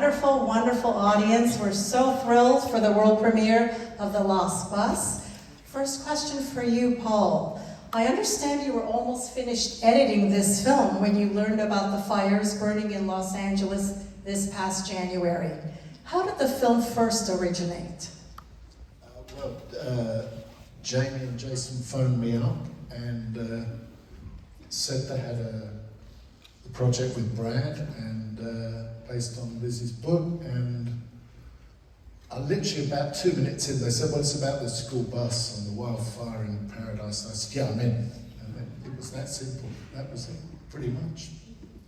wonderful, wonderful audience. We're so thrilled for the world premiere of The Lost Bus. First question for you, Paul. I understand you were almost finished editing this film when you learned about the fires burning in Los Angeles this past January. How did the film first originate? Jamie and Jason phoned me up and said they had a project with Brad and based on Lizzie's book, and I literally about 2 minutes in, they said, well, it's about the school bus and the wildfire in Paradise. And I said, yeah, I'm in. And it was that simple. That was it, pretty much.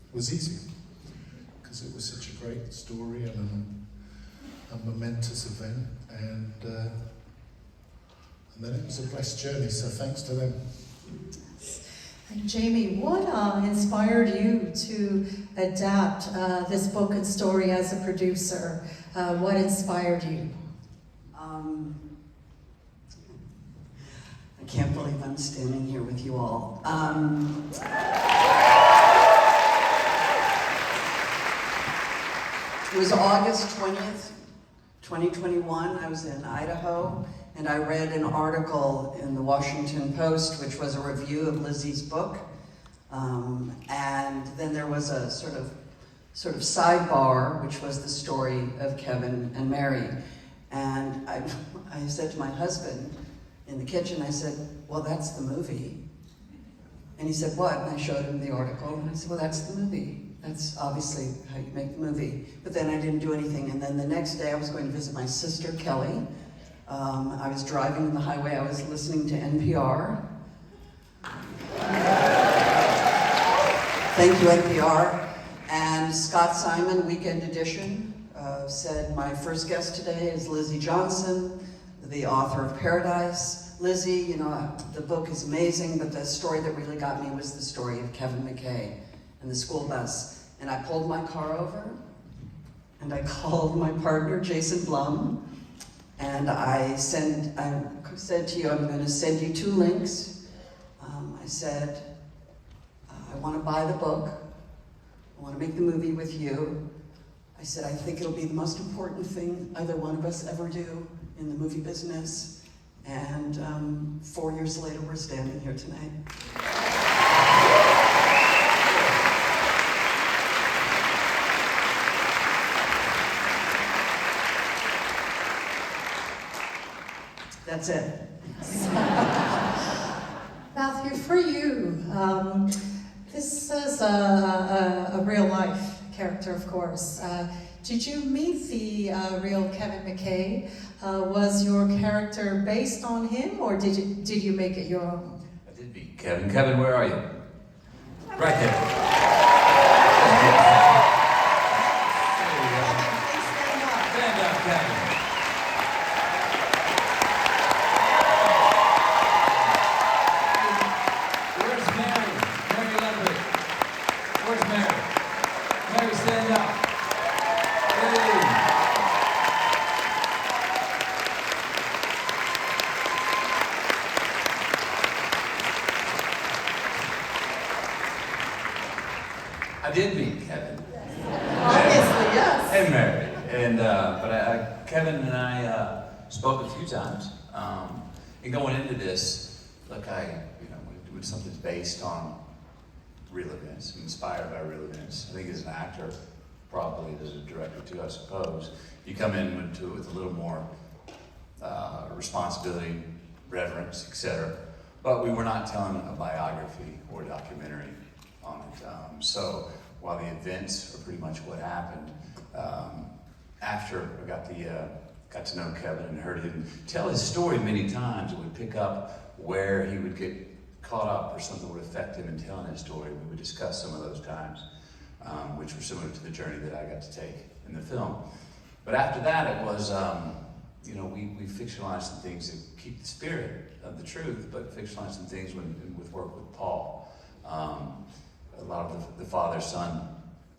It was easy because it was such a great story and a momentous event, and then it was a blessed journey, so thanks to them. And Jamie, what inspired you to adapt this book and story as a producer? What inspired you? I can't believe I'm standing here with you all. It was August 20th, 2021. I was in Idaho, and I read an article in the Washington Post, which was a review of Lizzie's book. And then there was a sort of sidebar, which was the story of Kevin and Mary. And I said to my husband in the kitchen, I said, well, that's the movie. And he said, what? And I showed him the article, and I said, well, that's the movie. That's obviously how you make the movie. But then I didn't do anything. And then the next day I was going to visit my sister, Kelly. I was driving on the highway, I was listening to NPR. Thank you, NPR. And Scott Simon, Weekend Edition, said, my first guest today is Lizzie Johnson, the author of Paradise. Lizzie, you know, the book is amazing, but the story that really got me was the story of Kevin McConaughey and the school bus. And I pulled my car over, and I called my partner, Jason Blum, and I said to you, I'm going to send you 2 links. I said, I want to buy the book. I want to make the movie with you. I said, I think it'll be the most important thing either one of us ever do in the movie business. And 4 years later, we're standing here tonight. That's it. Matthew, for you, this is a real life character, of course. Did you meet the real Kevin McConaughey? Was your character based on him, or did you make it your own? I did meet Kevin. Kevin, where are you? Right there. There you go. Stand up, Kevin. Where's Mary? Mary Leverett. Where's Mary? Mary, stand up. Hey. I did meet Kevin. Obviously, yes. And Mary. And but Kevin and I spoke a few times. And going into this, look, when something's based on real events, inspired by real events, I think as an actor, probably as a director too, I suppose, you come into it with a little more responsibility, reverence, etc. But we were not telling a biography or documentary on it. So while the events are pretty much what happened, after I got to know Kevin and heard him tell his story many times, it would pick up where he would get caught up or something would affect him in telling his story. We would discuss some of those times, which were similar to the journey that I got to take in the film. But after that, it was, we fictionalized some things that keep the spirit of the truth, but fictionalized some things with work with Paul. A lot of the father-son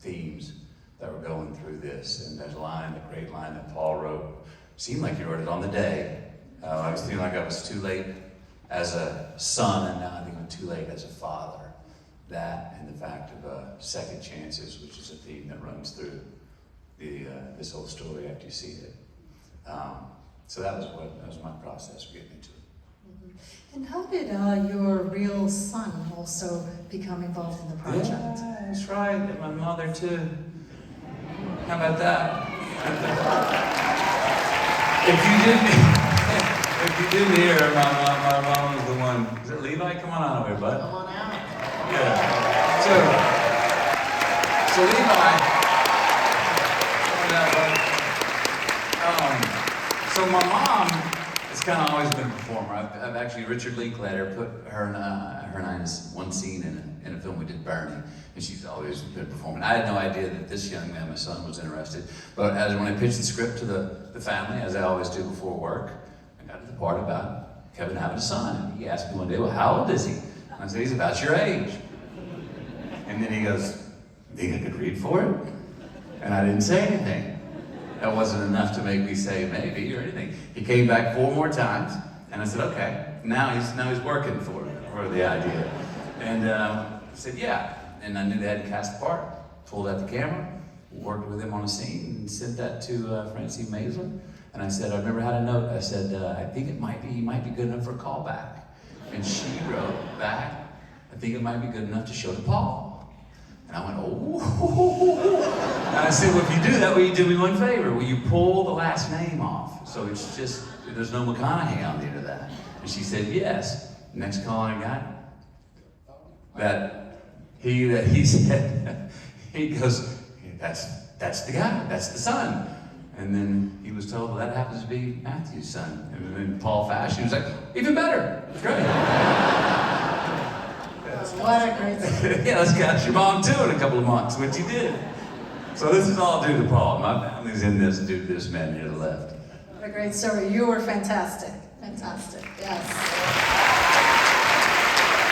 themes that were going through this. And there's a great line that Paul wrote. Seemed like he wrote it on the day. I was feeling like I was too late as a son, and now I think I'm too late as a father. That and the fact of second chances, which is a theme that runs through this whole story after you see it. So that was my process for getting into it. And how did your real son also become involved in the project? Yeah, that's right. And my mother too. How about that? If you didn't hear, my mom was the one. Is it Levi? Come on out of here, bud. Come on out. Yeah. So Levi. So my mom has kind of always been a performer. I've actually, Richard Linklater put her and I in one scene in a film we did, Bernie, and she's always been performing. I had no idea that this young man, my son, was interested. But when I pitched the script to the family, as I always do before work, I got to the part about Kevin having a son. And he asked me one day, well, how old is he? And I said, he's about your age. And then he goes, think I could read for it? And I didn't say anything. That wasn't enough to make me say maybe or anything. He came back 4 more times, and I said, okay. Now he's working for the idea. And I said, yeah. And I knew they hadn't cast the part. Pulled out the camera, worked with him on a scene, and sent that to Francine Maisler. And I said, I remember how to note. I said, I think he might be good enough for a callback. And she wrote back, I think it might be good enough to show to Paul. And I went, oh. And I said, well, if you do that, will you do me one favor? Will you pull the last name off? So it's just, there's no McConaughey on the end of that. And she said, yes. Next call I got, that he said, he goes, that's the guy, that's the son. And then he was told, well, that happens to be Matthew's son. And then Paul Fash, he was like, even better, it's great. What a great story. Yeah, let's catch your mom too in a couple of months, which he did. So this is all due to Paul. My family's in this due to this man here to the left. What a great story. You were fantastic. Fantastic, yes.